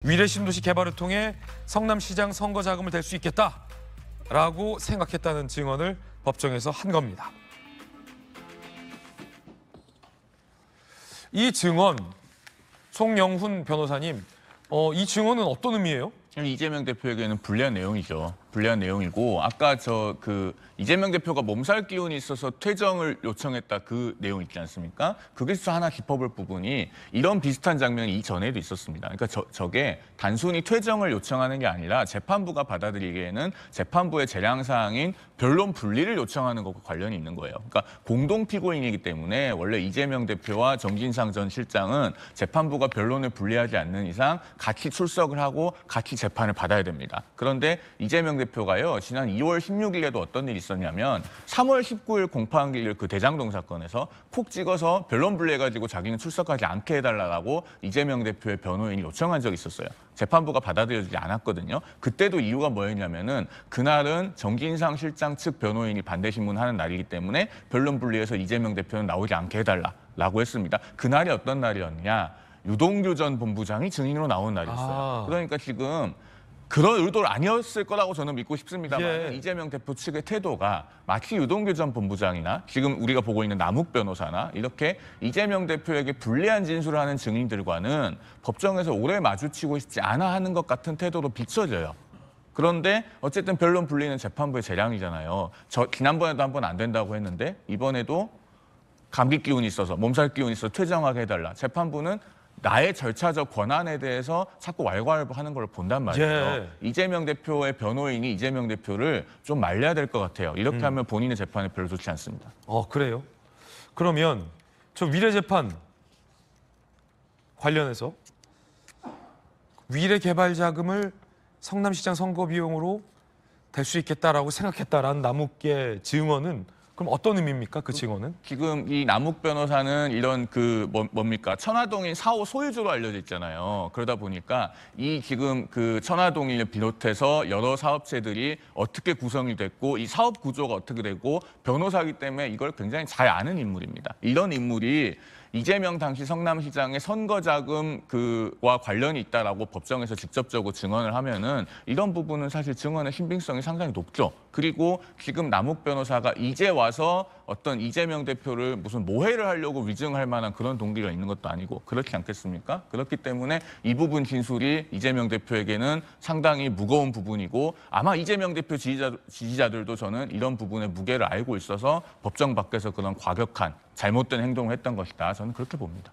위례 신도시 개발을 통해 성남시장 선거 자금을 댈 수 있겠다라고 생각했다는 증언을 법정에서 한 겁니다. 이 증언, 송영훈 변호사님, 이 증언은 어떤 의미예요? 이재명 대표에게는 불리한 내용이죠. 불리한 내용이고 아까 이재명 대표가 몸살 기운이 있어서 퇴정을 요청했다 그 내용 있지 않습니까? 거기서 하나 짚어볼 부분이 이런 비슷한 장면이 이전에도 있었습니다. 그러니까 저게 단순히 퇴정을 요청하는 게 아니라 재판부가 받아들이기에는 재판부의 재량사항인 변론 분리를 요청하는 것과 관련이 있는 거예요. 그러니까 공동 피고인이기 때문에 원래 이재명 대표와 정진상 전 실장은 재판부가 변론을 분리하지 않는 이상 같이 출석을 하고 같이 재판을 받아야 됩니다. 그런데 이재명 대표가요, 지난 2월 16일에도 어떤 일이 있었냐면 3월 19일 공판기일 그 대장동 사건에서 콕 찍어서 변론 분리해가지고 자기는 출석하지 않게 해달라고 이재명 대표의 변호인이 요청한 적이 있었어요. 재판부가 받아들여지지 않았거든요. 그때도 이유가 뭐였냐면은 그날은 정진상 실장 측 변호인이 반대 신문하는 날이기 때문에 변론 분리해서 이재명 대표는 나오지 않게 해달라고 했습니다. 그날이 어떤 날이었냐? 유동규 전 본부장이 증인으로 나온 날이었어요. 그러니까 지금 그런 의도는 아니었을 거라고 저는 믿고 싶습니다만 이재명 대표 측의 태도가 마치 유동규 전 본부장이나 지금 우리가 보고 있는 남욱 변호사나 이렇게 이재명 대표에게 불리한 진술을 하는 증인들과는 법정에서 오래 마주치고 싶지 않아 하는 것 같은 태도로 비춰져요. 그런데 어쨌든 변론 분리는 재판부의 재량이잖아요. 지난번에도 한 번 안 된다고 했는데 이번에도 감기 기운이 있어서 몸살 기운이 있어서 퇴정하게 해달라. 재판부는 나의 절차적 권한에 대해서 자꾸 왈가왈부하는 걸 본단 말이에요. 이재명 대표의 변호인이 이재명 대표를 좀 말려야 될 것 같아요. 이렇게 하면 본인의 재판에 별로 좋지 않습니다. 그래요? 그러면 저 위례 재판 관련해서 위례 개발 자금을 성남시장 선거 비용으로 댈 수 있겠다라고 생각했다라는 남욱의 증언은 그럼 어떤 의미입니까? 그 증언은? 지금 이 남욱 변호사는 이런 뭡니까? 천화동인 4호 소유주로 알려져 있잖아요. 그러다 보니까 이 지금 그 천화동인을 비롯해서 여러 사업체들이 어떻게 구성이 됐고 이 사업 구조가 어떻게 되고 변호사이기 때문에 이걸 굉장히 잘 아는 인물입니다. 이런 인물이 이재명 당시 성남시장의 선거자금과 관련이 있다라고 법정에서 직접적으로 증언을 하면은 이런 부분은 사실 증언의 신빙성이 상당히 높죠. 그리고 지금 남욱 변호사가 이제 와서 어떤 이재명 대표를 무슨 모해를 하려고 위증할 만한 그런 동기가 있는 것도 아니고 그렇지 않겠습니까? 그렇기 때문에 이 부분 진술이 이재명 대표에게는 상당히 무거운 부분이고 아마 이재명 대표 지지자들도 저는 이런 부분의 무게를 알고 있어서 법정 밖에서 그런 과격한 잘못된 행동을 했던 것이다. 저는 그렇게 봅니다.